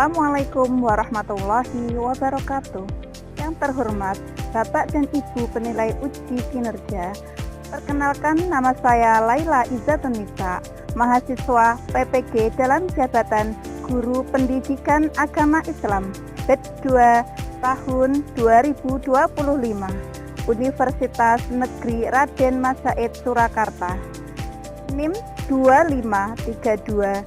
Assalamualaikum warahmatullahi wabarakatuh. Yang terhormat Bapak dan Ibu penilai uji kinerja, perkenalkan nama saya Laila Izzatunisa, mahasiswa PPG dalam jabatan Guru Pendidikan Agama Islam Batch 2 tahun 2025, Universitas Negeri Raden Masaid Surakarta, NIM 2532121100.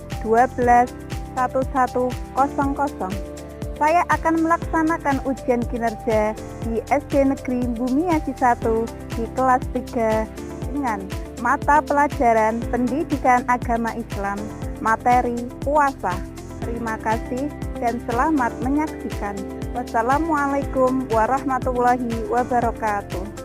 Saya akan melaksanakan ujian kinerja di SD Negeri Bumiaji 1 di kelas 3 dengan mata pelajaran Pendidikan Agama Islam, materi puasa. Terima kasih dan selamat menyaksikan. Wassalamualaikum warahmatullahi wabarakatuh.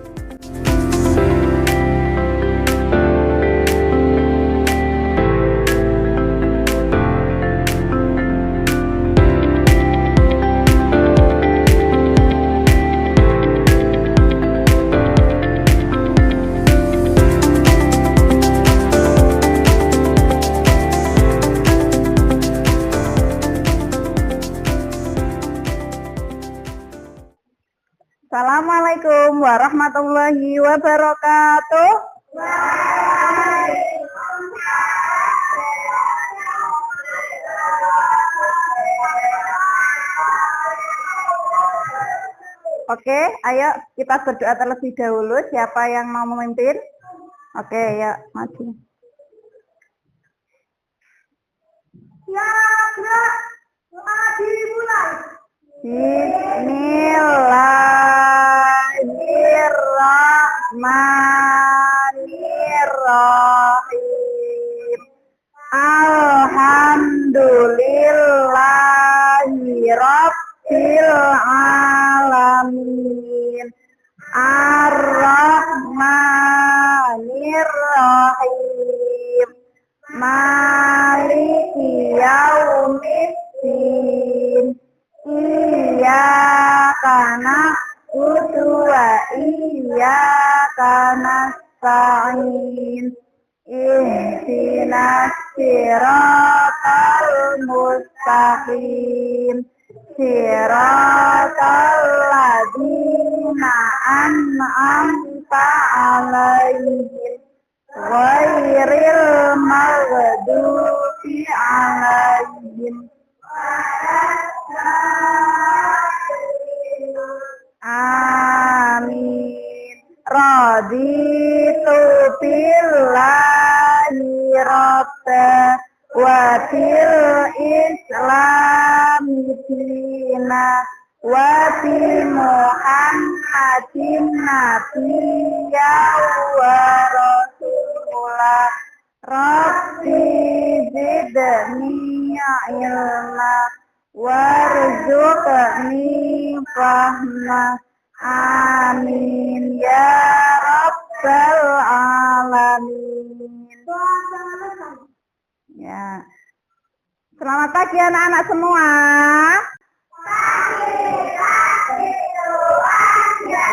Assalamualaikum warahmatullahi wabarakatuh. Oke, ayo kita berdoa terlebih dahulu. Siapa yang mau memimpin? Oke, ya maju. Ya, dimulai. Bismillahirrahmanirrahim. Alhamdulillahirabbil alamin. Ar-Rahmanirrahim. Maliki yaumiddin. Iyyaka na'budu wa iyyaka nasta'in. Ihdinas siratal mustaqim. Siratal ladzina an'amta 'alaihim ghairil maghdubi 'alaihim. Amin. Raditu billahi rabba wa bil islami dina wa bi Muhammadin nabiyya wa rasulah. Rabbi zidni ilma warzuqni fahma. Amin ya rabbal alamin. Ya. Selamat pagi anak-anak semua.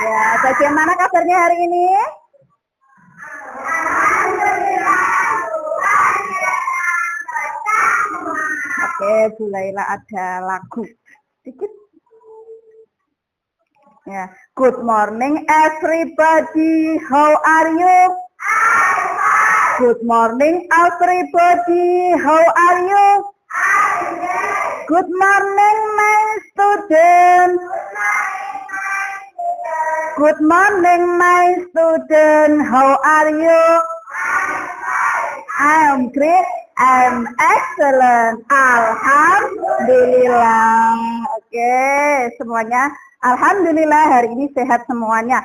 Ya, bagaimana kabarnya hari ini? Oke, Bu Laila ada lagu sedikit. Ya, good morning everybody. How are you? Good morning everybody. How are you? Good morning my student. Good morning my student. How are you? I'm great. I'm excellent. Alhamdulillah. Oke, semuanya alhamdulillah hari ini sehat semuanya.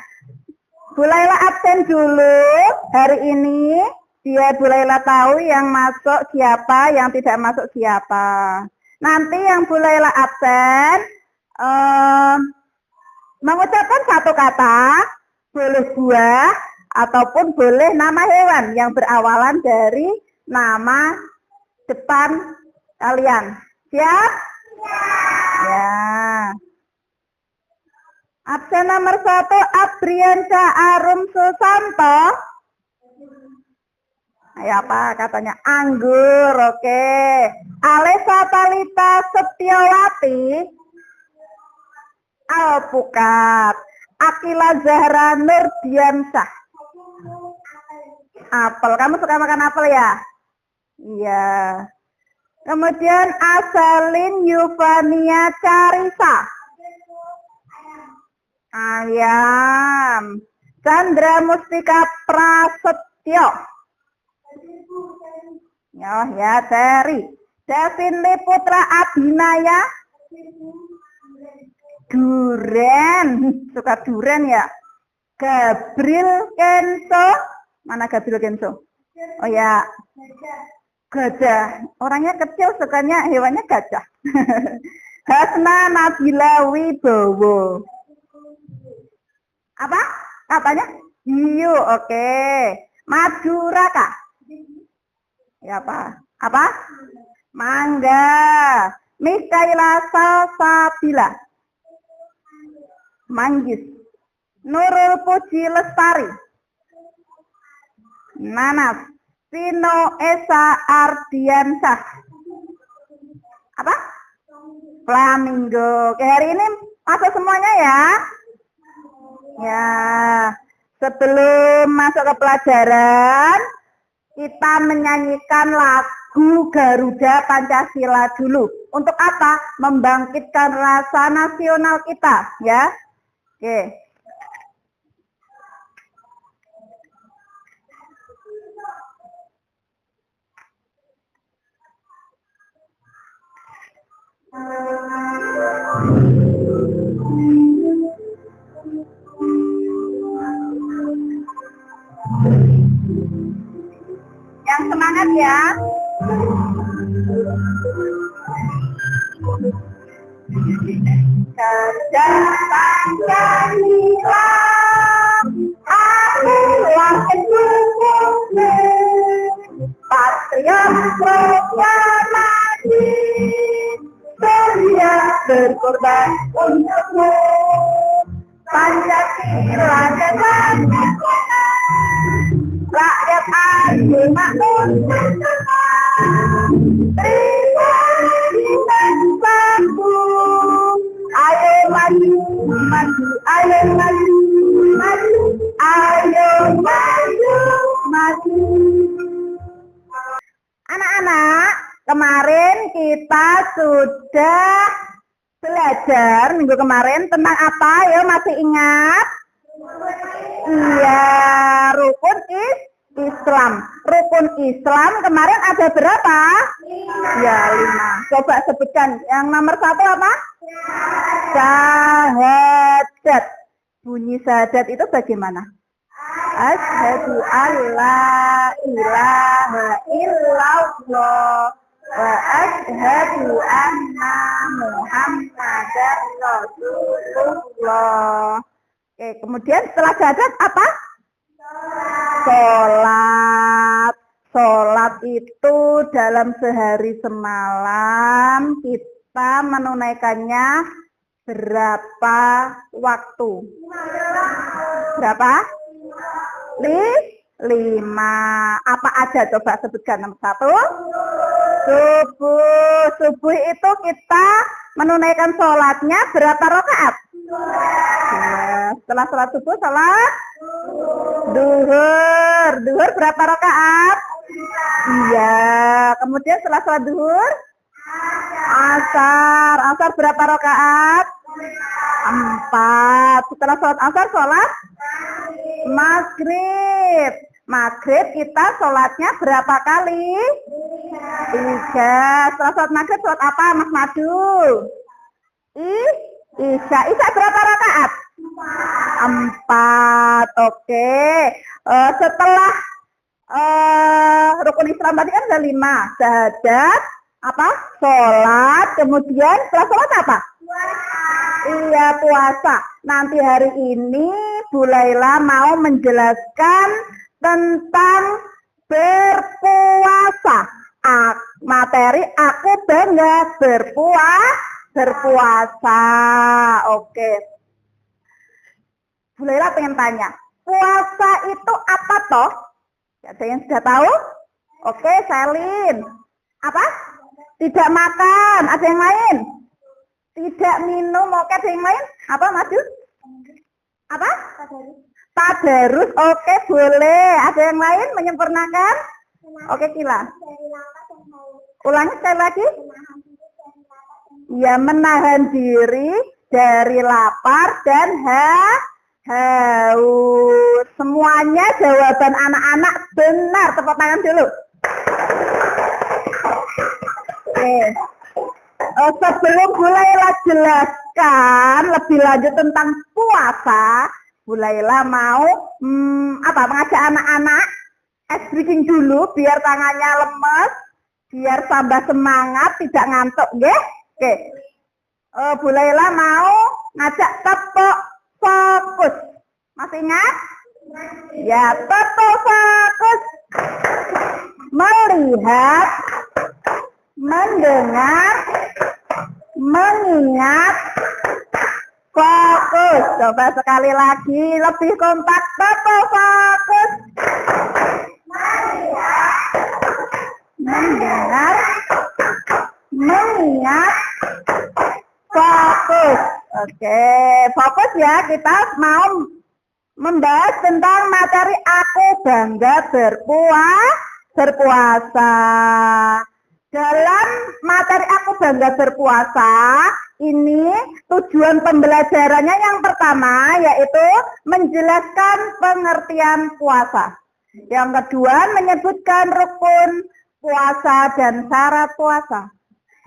Bu Laila absen dulu hari ini. Biar Bu Laila tahu yang masuk siapa, yang tidak masuk siapa. Nanti yang Bu Laila absen mengucapkan satu kata, boleh buah ataupun boleh nama hewan yang berawalan dari nama depan kalian. Siap? Ya. Absen nomor 1 Abriansyah Arum Susanto. Ayo apa katanya? Anggur. Oke. Alesa Talita Setiawati Alpukat. Akila Zahra Nurdiansyah. Apel. Kamu suka makan apel ya? Iya. Kemudian Asalin Yuvania Carisa. Ayam. Chandra Mustika Prasetyo. Oh ya, Terry. Devin Putra Abinaya. Duren. Suka duren ya? Gabriel Kenso. Mana Gabriel Kenso? Oh ya. Gajah. Orangnya kecil, sukanya hewannya gajah. Hasna Nabila Wibowo. Apa? Katanya? Hiu, oke. Madura kah? Ya apa? Apa? Mangga. Mikaela Salsabila. Manggis. Nurul Puji Lestari. Nanas. Vino Esa Ardiansyah. Apa? Flamingo. Oke, hari ini masuk semuanya ya. Ya, sebelum masuk ke pelajaran, kita menyanyikan lagu Garuda Pancasila dulu. Untuk apa? Membangkitkan rasa nasional kita, ya. Oke. Yang semangat ya. Garuda Pancasila, adalah pendukungmu, patriot proklamasi, sedia berkorban untukmu. Pancasila dan rakyat adil makmur, pribadi dan bangku. Ayo maju, maju, ayo maju, maju, ayo maju, maju. Anak-anak, kemarin kita sudah belajar minggu kemarin tentang apa? Ya, masih ingat? Iya, rukun Islam. Rukun Islam kemarin ada berapa? Ya, 5. Coba sebutkan. Yang nomor 1 apa? Syahadat. Bunyi syahadat itu bagaimana? Asyhadu alla ilaha illallah wa asyhadu anna Muhammadar Rasulullah. Oke, kemudian setelah syahadat apa? Sholat. Sholat itu dalam sehari semalam kita menunaikannya berapa waktu? Berapa? 5. Apa aja? Coba sebutkan. Nomor 1. Subuh. Subuh itu kita menunaikan sholatnya berapa rakaat? 2. Setelah sholat subuh, sholat duhur. Duhur berapa rakaat? 3. Kemudian setelah sholat duhur, asar. Asar berapa rakaat? 4. Setelah sholat asar, sholat maghrib. Maghrib kita sholatnya berapa kali? 3. Setelah sholat maghrib, sholat apa Mas Madu? Isya. Isya berapa rakaat? 4. Oke. Setelah rukun Islam tadi kan ada 5. Syahadat, apa? Sholat. Kemudian setelah sholat apa? Iya, puasa. Nanti hari ini Bu Laila mau menjelaskan tentang berpuasa. Materi aku bangga berpuasa. Oke. Bu Laila pengen tanya, puasa itu apa toh? Ada yang sudah tahu? Oke, Selin. Apa? Tidak makan. Ada yang lain? Tidak minum. Oke, ada yang lain? Apa, Mas Yus? Apa? Tadarus. Oke, boleh. Ada yang lain menyempurnakan? Oke, Kila. Ulangi sekali lagi. Ya, menahan diri dari lapar dan haus. Semuanya jawaban anak-anak benar. Tepuk tangan dulu. Oke. Sebelum Bu Laila jelaskan lebih lanjut tentang puasa, Bu Laila mau mengajak anak-anak ice breathing dulu biar tangannya lemes, biar tambah semangat, tidak ngantuk, nggih? Oke. Bu Laila mau ngajak tepuk fokus. Masih ingat? Ya, tepuk fokus. Melihat, mendengar, mengingat, fokus. Coba sekali lagi, lebih kompak. Tepuk fokus. Melihat, mendengar, mengingat, fokus. Oke, fokus ya. Kita mau membahas tentang materi aku bangga berpuasa. Dalam materi aku bangga berpuasa, ini tujuan pembelajarannya yang pertama yaitu menjelaskan pengertian puasa. Yang kedua menyebutkan rukun puasa dan syarat puasa.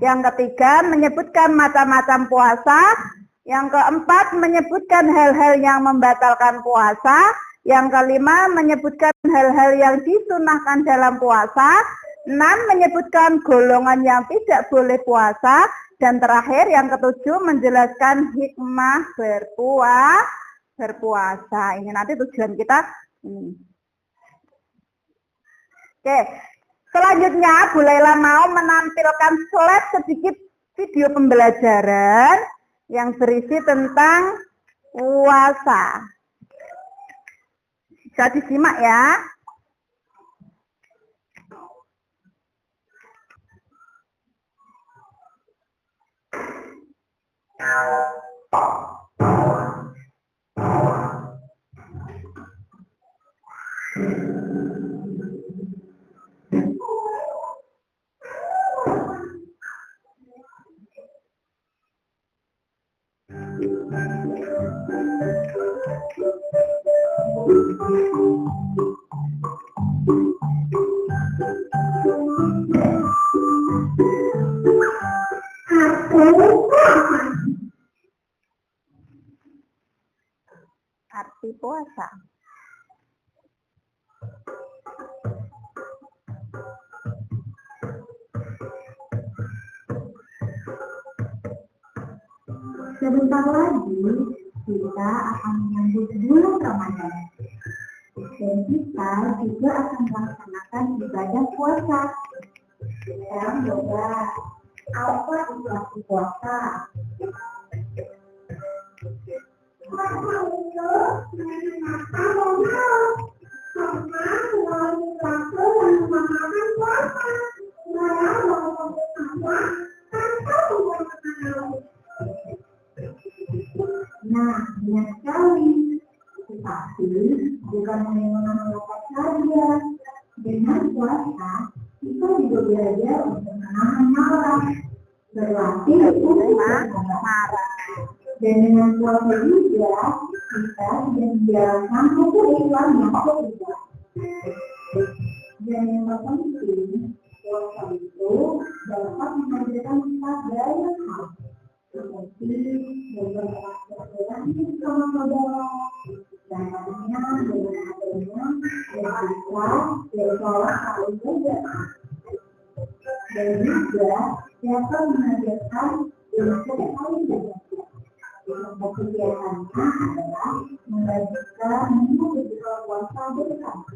Yang ketiga menyebutkan macam-macam puasa. Yang keempat menyebutkan hal-hal yang membatalkan puasa. Yang kelima menyebutkan hal-hal yang disunahkan dalam puasa. 6 menyebutkan golongan yang tidak boleh puasa. Dan terakhir yang ketujuh menjelaskan hikmah berpuasa. Ini nanti tujuan kita ini. Oke, selanjutnya Bu Laila mau menampilkan slide sedikit video pembelajaran yang berisi tentang puasa. Bisa disimak ya. Arti puasa. Sebentar lagi kita akan menyambut bulan Ramadan. Dan kita juga akan melaksanakan ibadah puasa. Sekarang coba, apa itu arti puasa? Puasa itu menyenangkan Allah karena melalui waktu yang memakan puasa. Malah melakukan Allah tanpa menggunakan. Nah, banyak sekali. Tetapi bukan hanya mengamalkan saja. Dengan puasa, kita juga belajar untuk menahan marah, berlatih untuk marah. Dan dengan puasa juga kita sudah menjalankan hukum Islam yang kedua. Dan yang terpenting, puasa itu dapat menghadirkan kita banyak hal. Seperti beberapa perbedaan sama saudara, dan artinya dengan adanya dan ikhlas dan sholat harus juga. Dan juga dapat menghadirkan ilmu paling banyak. Yang kegiatannya adalah membagikan mengucapkan puasa bersama.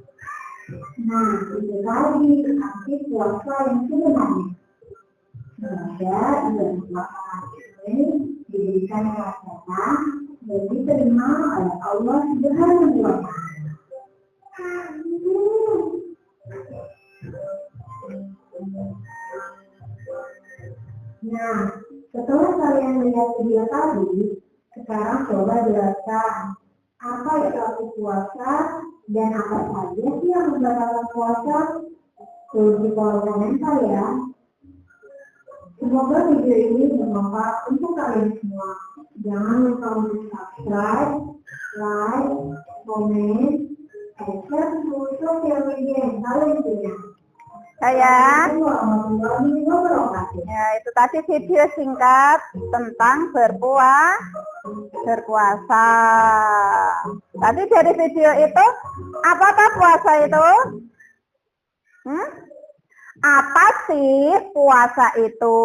Nah, itu tadi arti puasa yang sebenarnya. Semoga ibadah puasa diberikan kepada dan diterima oleh Allah Subhanahu wa Ta'ala. Nah, setelah kalian melihat video tadi, sekarang coba jelaskan apa itu arti puasa dan apa saja sih yang membatalkan puasa. Tulis di kolom komentar ya. Semoga video ini bermanfaat untuk kalian semua. Jangan lupa untuk subscribe, like, komen, dan share ke sosial media yang kalian punya. Sayang. Warahmatullahi wabarakatuh. Ya, itu tadi video singkat tentang berpuasa. Tadi dari video itu, apakah puasa itu? Apa sih puasa itu?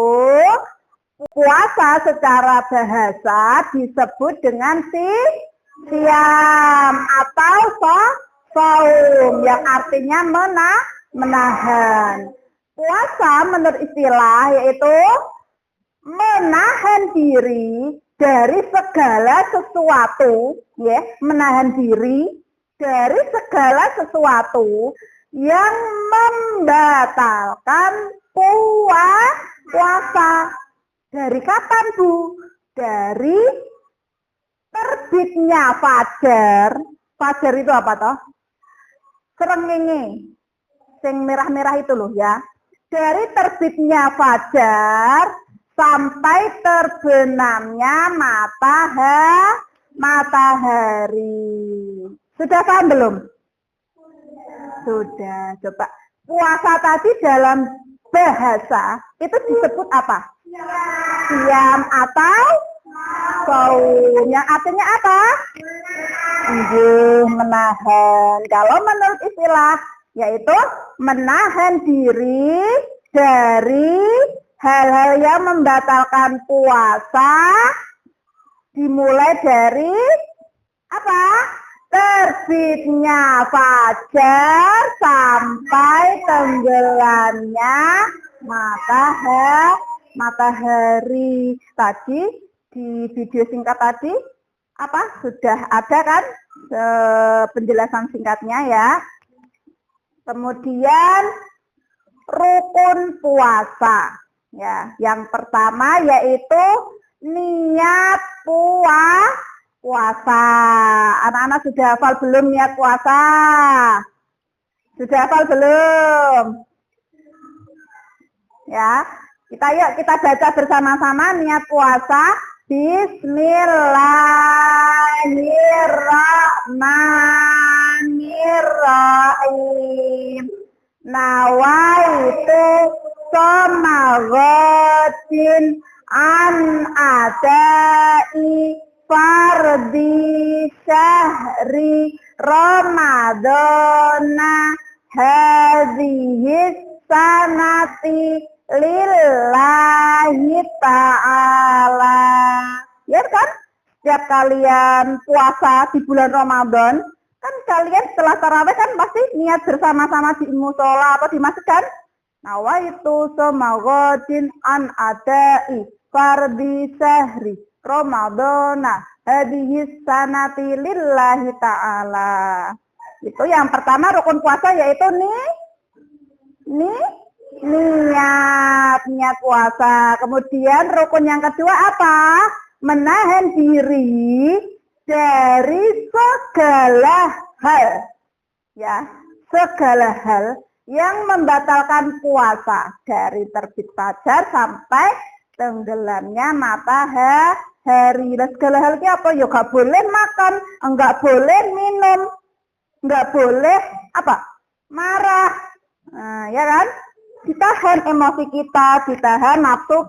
Puasa secara bahasa disebut dengan siam atau saum yang artinya menahan. Puasa menurut istilah yaitu menahan diri dari segala sesuatu, ya, menahan diri dari segala sesuatu yang membatalkan puasa. Dari kapan, Bu? Dari terbitnya fajar. Fajar itu apa toh? Srengenge. Sing merah-merah itu loh ya. Dari terbitnya fajar sampai terbenamnya matahari. Sudah paham belum? Sudah. Coba. Puasa tadi dalam bahasa itu disebut apa? Siam atau saum. Yang artinya apa? Menahan. Kalau menurut istilah yaitu menahan diri dari hal-hal yang membatalkan puasa, dimulai dari apa? Terbitnya fajar sampai tenggelamnya matahari. Tadi di video singkat tadi apa? Sudah ada kan penjelasan singkatnya ya. Kemudian rukun puasa. Ya, yang pertama yaitu niat puasa. Anak-anak sudah hafal belum niat puasa? Sudah hafal belum? Ya, kita baca bersama-sama niat puasa. Bismillahirrahmanirrahim. Nawaitu somagotin an adai fardi syahri Ramadana hadhis sanati lillahi ta'ala. Ya kan? Setiap kalian puasa di bulan Ramadan, kan kalian setelah tarawih kan pasti niat bersama-sama di musola atau di masjid kan? Nawaitu somagotin an adai fardi syahri Ramadana hadhis sanati lillahi ta'ala. Itu yang pertama rukun puasa yaitu niat puasa. Kemudian rukun yang kedua apa? Menahan diri dari segala hal. Ya, segala hal yang membatalkan puasa dari terbit fajar sampai tenggelamnya matahari. Dan segala hal itu apa? Ya gak boleh makan, enggak boleh minum, enggak boleh apa? Marah. Nah, ya kan? Ditahan emosi kita, ditahan nafsu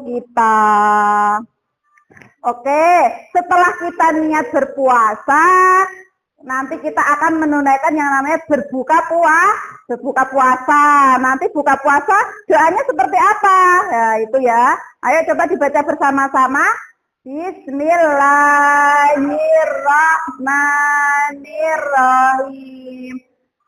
kita. Oke, setelah kita niat berpuasa, nanti kita akan menunaikan yang namanya berbuka puasa. Nanti buka puasa, doanya seperti apa? Ya, itu ya. Ayo coba dibaca bersama-sama. Bismillahirrahmanirrahim.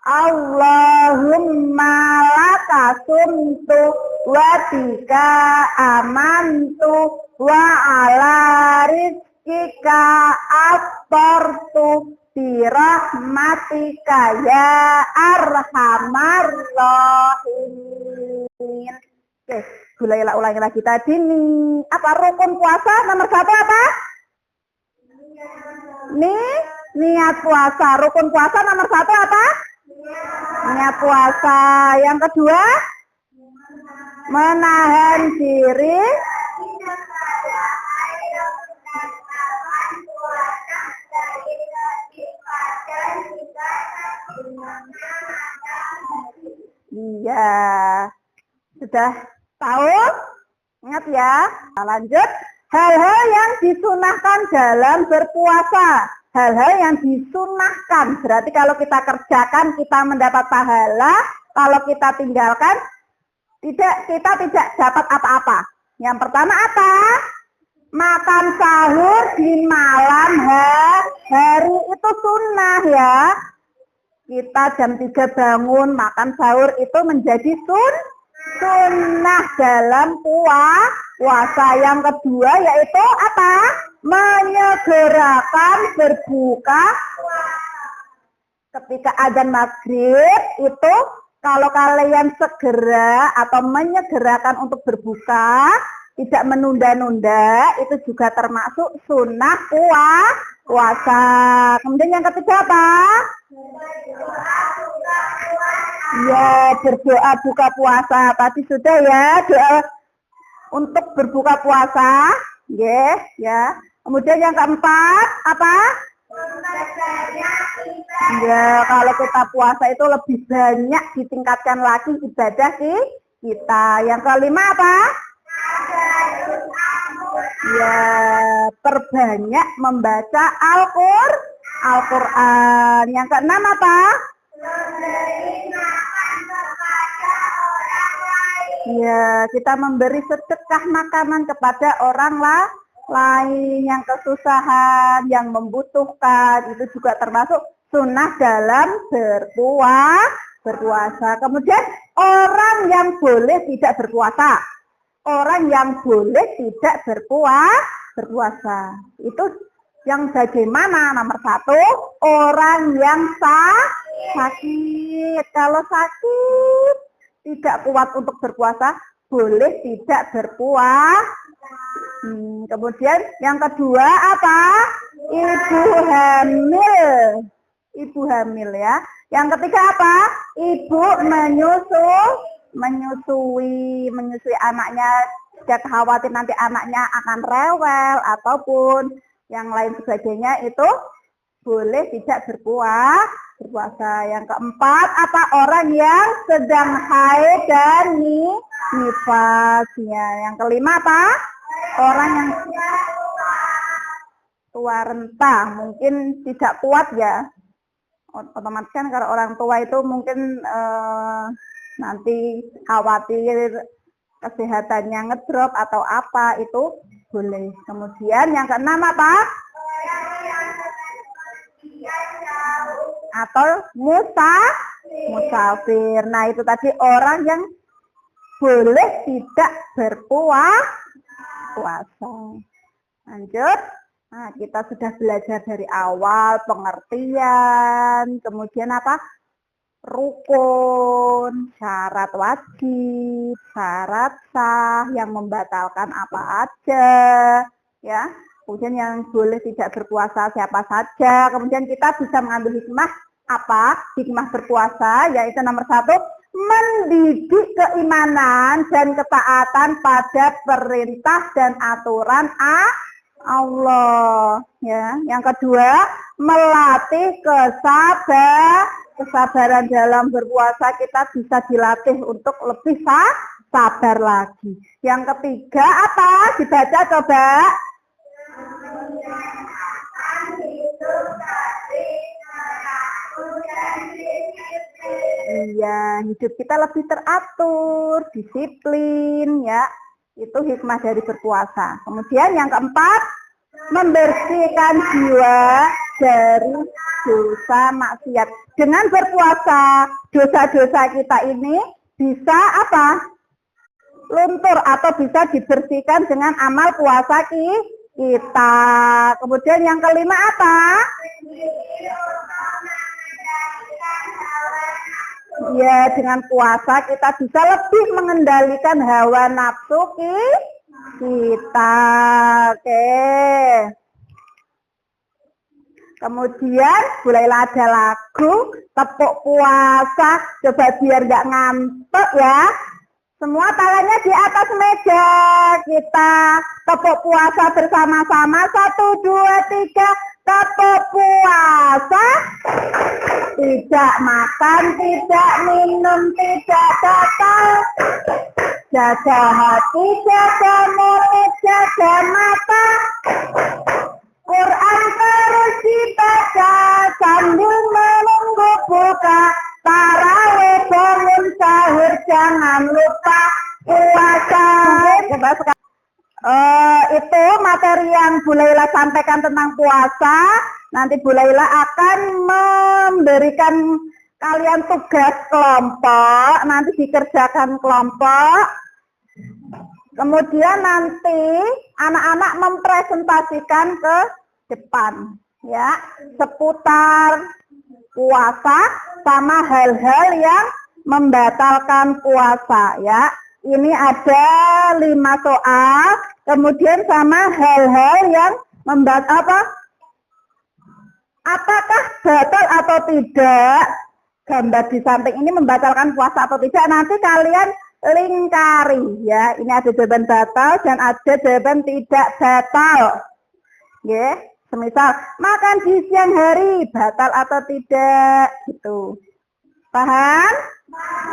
Allahumma laka sumtu wa bika amantu wa ala rizkika aftartu birahmatika ya arhamar rahimin. Oke, Bu Laila ulangi lagi tadi nih. Apa rukun puasa nomor 1 apa? Niat puasa. Rukun puasa nomor 1 apa? Niat puasa. Yang kedua? Menahan diri. Iya. Sudah tahu? Ingat ya. Nah, lanjut. Hal-hal yang disunahkan dalam berpuasa. Hal-hal yang disunahkan. Berarti kalau kita kerjakan kita mendapat pahala. Kalau kita tinggalkan kita tidak dapat apa-apa. Yang pertama apa? Makan sahur di malam hari itu sunnah ya. Kita jam 3 bangun makan sahur itu menjadi sunnah dalam puasa. Yang kedua yaitu apa? Menyegerakan berbuka. Ketika azan maghrib itu kalau kalian segera atau menyegerakan untuk berbuka, tidak menunda-nunda, itu juga termasuk sunnah puasa. Kemudian yang ketiga apa? Ya, berdoa buka puasa. Tadi sudah ya, doa untuk berbuka puasa. Ya. Kemudian yang keempat apa? Ya, kalau kita puasa itu lebih banyak ditingkatkan lagi ibadah kita. Yang kelima apa? Ya, perbanyak membaca Al-Quran. Yang keenam apa? Ya, kita memberi sedekah makanan kepada orang lain yang kesusahan, yang membutuhkan. Itu juga termasuk sunnah dalam berpuasa. Kemudian orang yang boleh tidak berpuasa. Orang yang boleh tidak berpuasa. Itu yang bagaimana? Nomor 1, orang yang sakit. Kalau sakit tidak kuat untuk berpuasa, boleh tidak berpuasa. Kemudian yang kedua apa? Ibu hamil ya. Yang ketiga apa? Ibu menyusui anaknya, tidak khawatir nanti anaknya akan rewel ataupun yang lain sebagainya, itu boleh tidak berpuasa. Yang keempat apa? Orang yang sedang haid dan nifasnya. Yang kelima apa? Orang yang tua renta, mungkin tidak kuat ya. Otomatis kan kalau orang tua itu mungkin nanti khawatir kesehatannya ngedrop atau apa, itu boleh. Kemudian yang keenam apa? Atau musafir. Nah, itu tadi orang yang boleh tidak berpuasa. Lanjut. Nah, kita sudah belajar dari awal pengertian, kemudian apa? Rukun, syarat wajib, syarat sah, yang membatalkan apa aja, ya. Kemudian yang boleh tidak berpuasa siapa saja. Kemudian kita bisa mengambil hikmah apa? Hikmah berpuasa, yaitu nomor 1, mendidik keimanan dan ketaatan pada perintah dan aturan Allah, ya. Yang kedua, melatih kesabaran dalam berpuasa. Kita bisa dilatih untuk lebih sabar lagi. Yang ketiga apa? Dibaca coba. Iya, hidup kita lebih teratur, disiplin, ya. Itu hikmah dari berpuasa. Kemudian yang keempat, membersihkan jiwa dari dosa maksiat. Dengan berpuasa, dosa-dosa kita ini bisa apa? Luntur atau bisa dibersihkan dengan amal puasa kita. Kemudian yang kelima apa? Ya, dengan puasa kita bisa lebih mengendalikan hawa nafsu kita. Oke. Kemudian mulailah ada lagu tepuk puasa. Coba biar nggak ngantuk ya. Semua tangannya di atas meja. Kita tepuk puasa bersama-sama. 1, 2, 3. Tepuk puasa. Tidak makan, tidak minum, tidak gatal. Jaga hati, jaga mulut, jaga mata. Quran terus dibaca sambil menunggu buka. Tarawih bangun sahur jangan lupa puasa. Coba sekarang. Itu materi yang Bu Laila sampaikan tentang puasa. Nanti Bu Laila akan memberikan kalian tugas kelompok. Nanti dikerjakan kelompok. Kemudian nanti anak-anak mempresentasikan ke depan, ya, seputar puasa sama hal-hal yang membatalkan puasa, ya. Ini ada 5 soal, kemudian sama hal-hal yang apakah batal atau tidak, gambar di samping ini membatalkan puasa atau tidak, nanti kalian lingkari, ya. Ini ada jawaban batal dan ada jawaban tidak batal, ya. Semisal makan di siang hari batal atau tidak, gitu. Paham?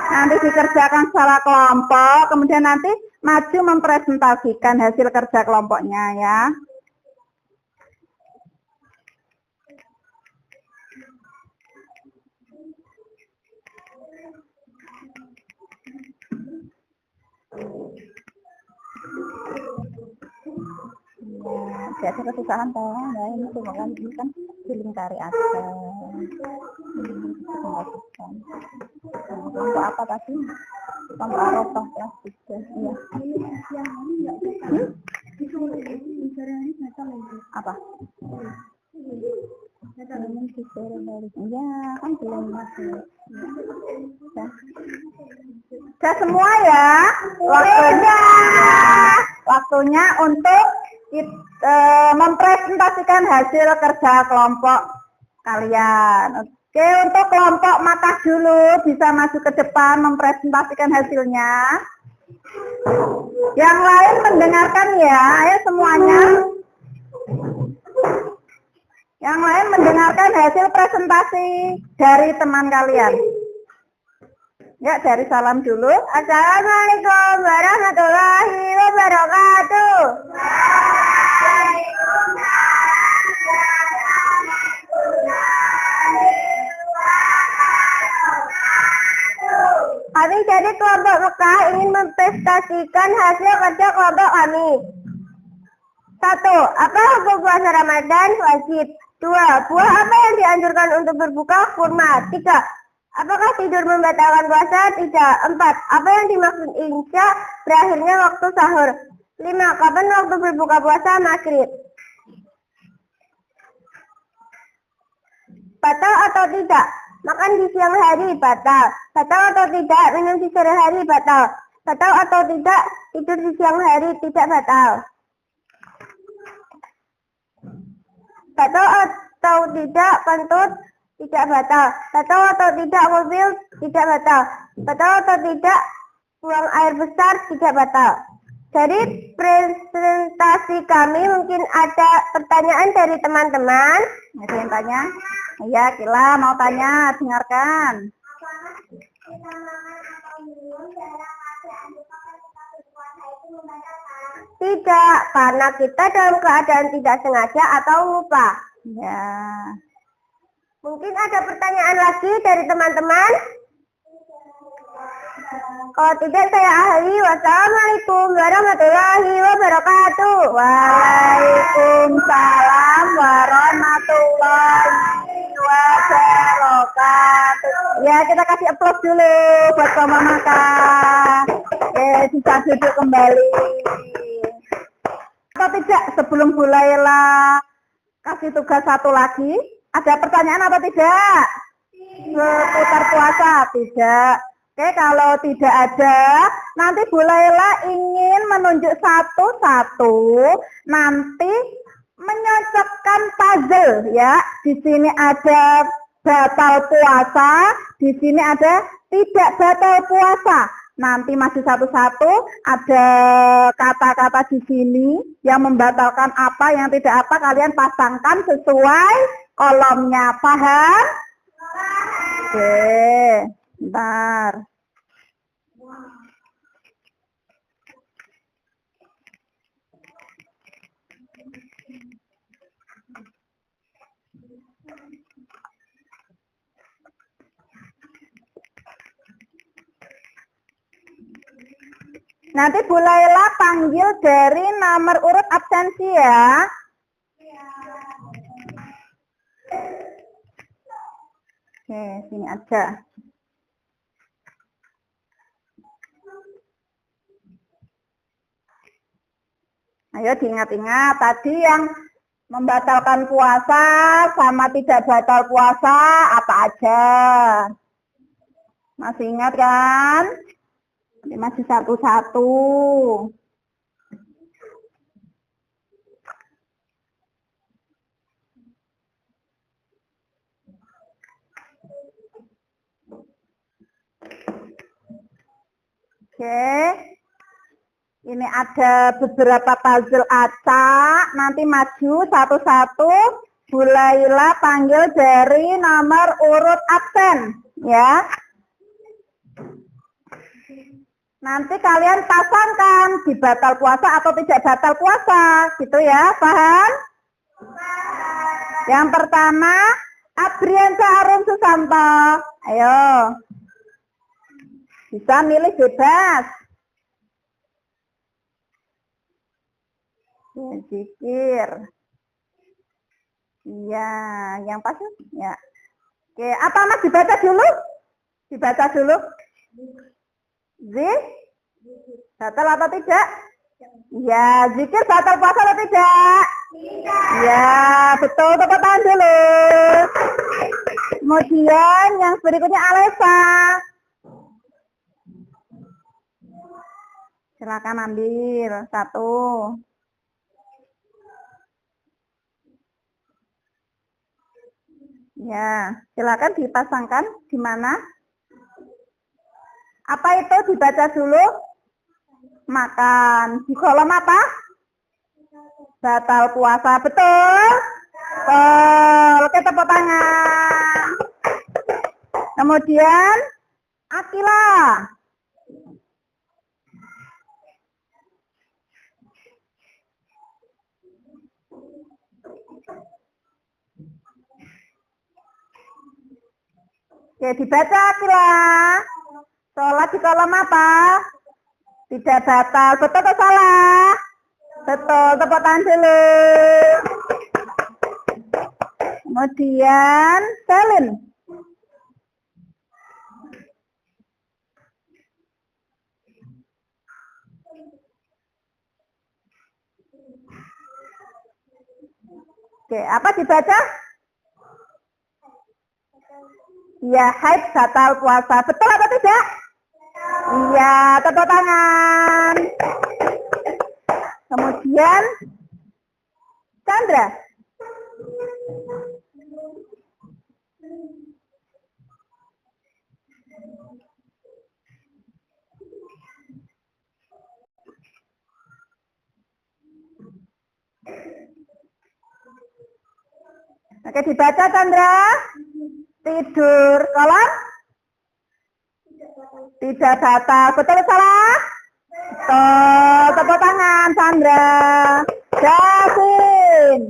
Nanti dikerjakan secara kelompok, kemudian nanti maju mempresentasikan hasil kerja kelompoknya, ya. Biasa kesusahan toh, nah ini tuh kan dilingkari aja. Kelompok apa tadi? Kelompok Arafah ya, iya. Apa? Iya, kan belum masuk. Sudah semua ya? Waktunya untuk mempresentasikan hasil kerja kelompok kalian. Oke, untuk kelompok mata dulu bisa masuk ke depan mempresentasikan hasilnya. Yang lain mendengarkan ya, ayo semuanya. Yang lain mendengarkan hasil presentasi dari teman kalian. Ya, dari salam dulu. Assalamualaikum warahmatullahi wabarakatuh. Kami dari kelompok Mekah ingin mempresentasikan hasil kerja kelompok kami. 1. Apa hukum puasa Ramadan? Wajib. 2. Buah apa yang dianjurkan untuk berbuka? Kurma. 3. Apakah tidur membatalkan puasa? 3. 4. Apa yang dimaksud insya berakhirnya waktu sahur? 5. Kapan waktu berbuka puasa? Maghrib. Batal atau tidak? Makan di siang hari? Batal. Batal atau tidak? Minum di sore hari? Batal. Batal atau tidak? Tidur di siang hari? Tidak batal. Batal atau tidak? Kentut? Tidak batal. Batal atau tidak? Mobil? Tidak batal. Batal atau tidak? Buang air besar? Tidak batal. Dari presentasi kami mungkin ada pertanyaan dari teman-teman. Ada yang tanya? Ya, Kila mau tanya, dengarkan. Tidak, karena kita dalam keadaan tidak sengaja atau lupa. Ya. Mungkin ada pertanyaan lagi dari teman-teman? Kalau tidak saya akhiri. Wassalamualaikum warahmatullahi wabarakatuh. Waalaikumsalam warahmatullahi wabarakatuh. Ya, kita kasih applause dulu buat Mama Maka. Bisa duduk kembali. Atau tidak sebelum Bu Laila kasih tugas satu lagi? Ada pertanyaan apa tidak? seputar puasa? Tidak. Oke, kalau tidak ada, nanti Bu Laila ingin menunjuk satu-satu, nanti menyocokkan puzzle ya. Di sini ada batal puasa, di sini ada tidak batal puasa. Nanti masih satu-satu, ada kata-kata di sini yang membatalkan apa, yang tidak apa, kalian pasangkan sesuai kolomnya. Paham? Oke, bentar. Nanti Bu Laila panggil dari nomor urut absensi ya. Oke, sini aja. Ayo diingat-ingat tadi yang membatalkan puasa sama tidak batal puasa apa aja. Masih ingat kan? Ini masih satu-satu. Oke. Ini ada beberapa puzzle acak. Nanti maju satu-satu. Bu Laila panggil dari nomor urut absen. Ya. Nanti kalian pasangkan di batal puasa atau tidak batal puasa, gitu ya, paham? Yang pertama, Abriansa Arum Susanto. Ayo. Bisa milih bebas. Zikir. Iya, yang pas ya. Oke, apa Mas dibaca dulu? Dibaca dulu. Batal atau tidak? Ya, zikir batal puasa atau tidak? Tidak. Ya, betul, tepuk tangan dulu. Kemudian yang berikutnya Alesa. Silakan ambil satu. Ya, silakan dipasangkan di mana? Apa itu dibaca dulu? Makan. Di kolom apa? Batal puasa. Betul? Betul. Oke, tepuk tangan. Kemudian Akila. Oke, dibaca Akila. Sholat di kolom apa? Tidak batal. Betul atau salah? Betul. Tepuk tangan dulu. Kemudian Selin. Oke, apa dibaca? Ya, haid batal puasa. Betul atau tidak? Iya, tepuk tangan. Kemudian Chandra. Oke, dibaca Chandra. Tidur. Kolom? Tidak batal. Betul salah? Betul. Tepuk tangan Chandra. Davin.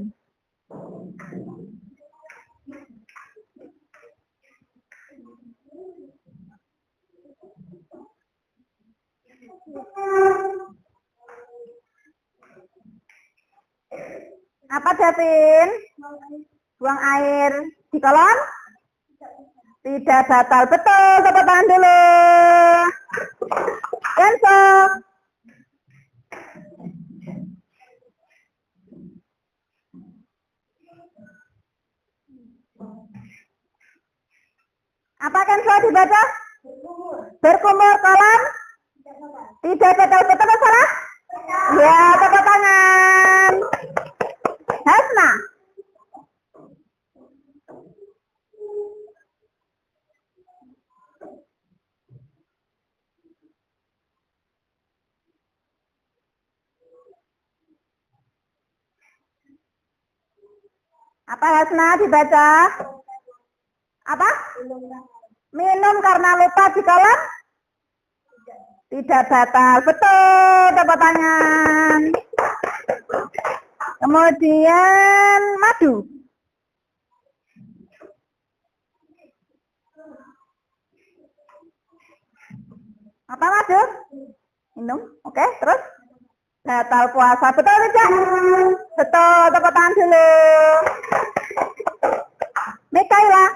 Apa Davin? Buang air di kolam? Tidak batal. Betul. Tepuk tangan dulu. Kenzo. yang salah dibaca? Berkumur. Kolam? Tidak betul. Betul atau salah? Ya, tepuk tangan. Hasna. Apa Hasna dibaca? Apa? Minum karena lupa di kolam? Tidak batal. Betul, tepuk tangan. Kemudian madu. Apa madu? Minum. Oke, terus? Batal puasa. Betul tidak? Betul, tepuk tangan dulu. Mikaela.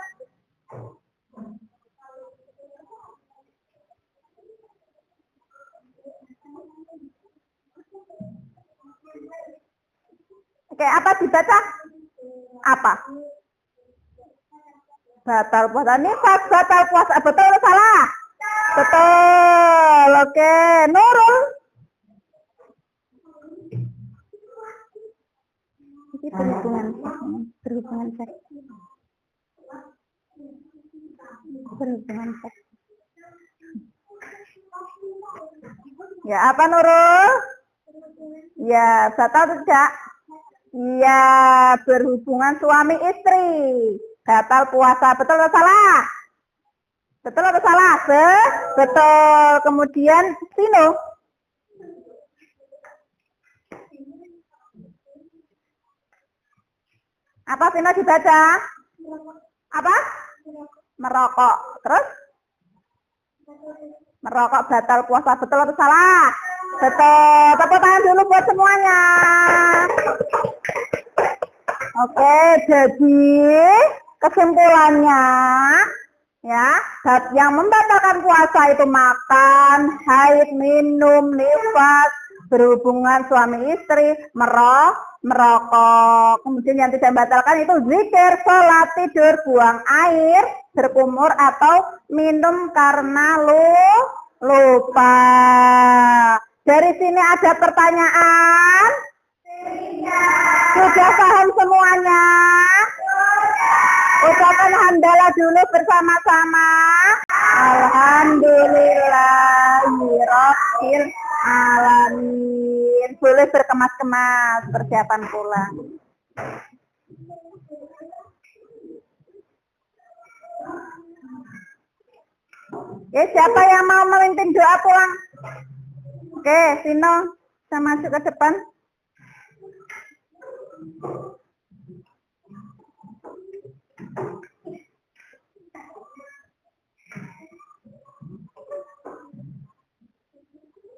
Oke, apa dibaca? Apa? Batal puasa. Ini batal puasa. Betul atau salah? Betul. Oke, Nurul. Ini berhubungan seks. Ya, apa Nurul? Ya, batal tidak? Ya, berhubungan suami istri. Batal puasa. Betul atau salah? Betul atau salah? Betul. Kemudian Sino. Apa Sino dibaca? Apa? Merokok. Terus? Merokok batal puasa. Betul atau salah? Betul. Tepuk tangan dulu buat semuanya. Oke, jadi kesimpulannya ya, yang membatalkan puasa itu makan, haid, minum, nifas, berhubungan suami istri, merokok. Kemudian yang tidak membatalkan itu zikir, sholat, tidur, buang air, berkumur atau minum karena lupa. Dari sini ada pertanyaan? Sudah paham semuanya? Ucapkan hamdalah dulu bersama-sama. Alhamdulillahirabbil alamin. Boleh berkemas-kemas persiapan pulang. Oke, siapa yang mau memimpin doa pulang? Oke, Sino, kita masuk ke depan.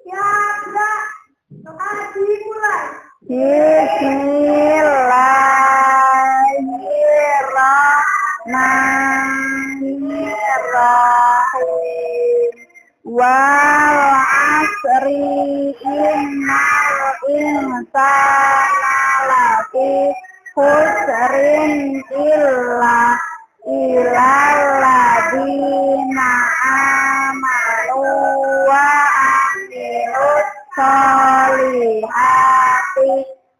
Ya, enggak. Dimulai. Bismillahirrahmanirrahim. Wal asri innal insana lafi khusrin illa illalladzina amanu wa amilus sholihati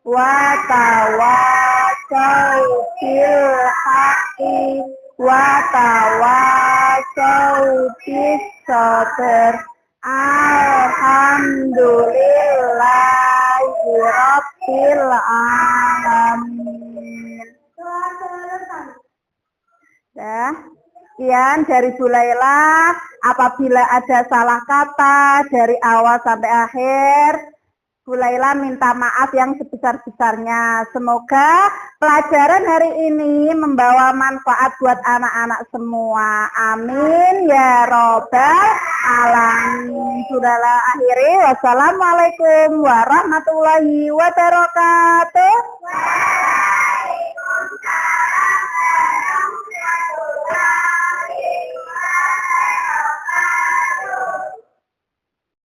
wa tawassaw bil haqqi wa tawassaw bis sabr. Alhamdulillahirabbil alamin. Ya, sekian dari Bu Laila. Apabila ada salah kata dari awal sampai akhir, Bu Laila minta maaf yang sebesar-besarnya. Semoga pelajaran hari ini membawa manfaat buat anak-anak semua. Amin ya robbal alamin. Sudahlah akhiri. Wassalamualaikum warahmatullahi wabarakatuh.